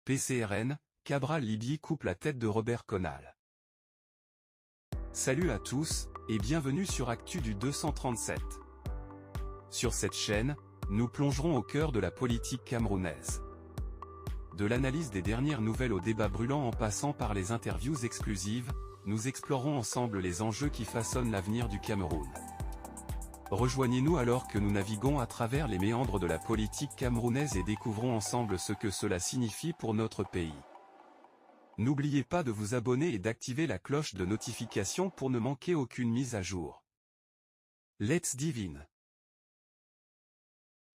PCRN, Cabral Libye coupe la tête de Robert Conal. Salut à tous, et bienvenue sur Actu du 237. Sur cette chaîne, nous plongerons au cœur de la politique camerounaise. De l'analyse des dernières nouvelles au débat brûlant en passant par les interviews exclusives, nous explorons ensemble les enjeux qui façonnent l'avenir du Cameroun. Rejoignez-nous alors que nous naviguons à travers les méandres de la politique camerounaise et découvrons ensemble ce que cela signifie pour notre pays. N'oubliez pas de vous abonner et d'activer la cloche de notification pour ne manquer aucune mise à jour. Let's dive in.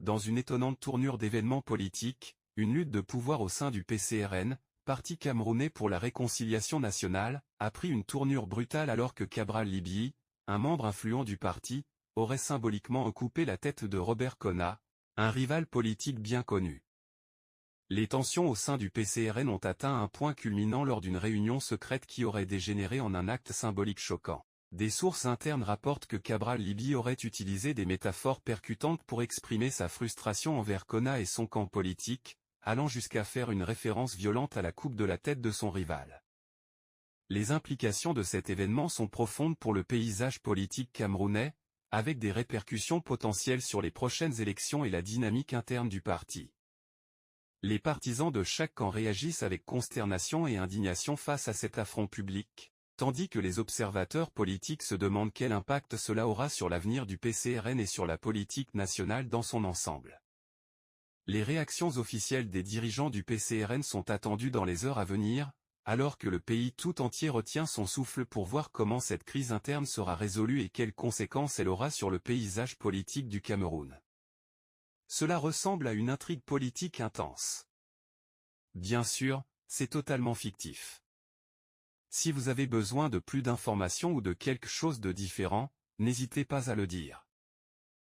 Dans une étonnante tournure d'événements politiques, une lutte de pouvoir au sein du PCRN, Parti camerounais pour la réconciliation nationale, a pris une tournure brutale alors que Cabral Libye, un membre influent du parti, aurait symboliquement coupé la tête de Robert Conal, un rival politique bien connu. Les tensions au sein du PCRN ont atteint un point culminant lors d'une réunion secrète qui aurait dégénéré en un acte symbolique choquant. Des sources internes rapportent que Cabral Libye aurait utilisé des métaphores percutantes pour exprimer sa frustration envers Conal et son camp politique, allant jusqu'à faire une référence violente à la coupe de la tête de son rival. Les implications de cet événement sont profondes pour le paysage politique camerounais, avec des répercussions potentielles sur les prochaines élections et la dynamique interne du parti. Les partisans de chaque camp réagissent avec consternation et indignation face à cet affront public, tandis que les observateurs politiques se demandent quel impact cela aura sur l'avenir du PCRN et sur la politique nationale dans son ensemble. Les réactions officielles des dirigeants du PCRN sont attendues dans les heures à venir, alors que le pays tout entier retient son souffle pour voir comment cette crise interne sera résolue et quelles conséquences elle aura sur le paysage politique du Cameroun. Cela ressemble à une intrigue politique intense. Bien sûr, c'est totalement fictif. Si vous avez besoin de plus d'informations ou de quelque chose de différent, n'hésitez pas à le dire.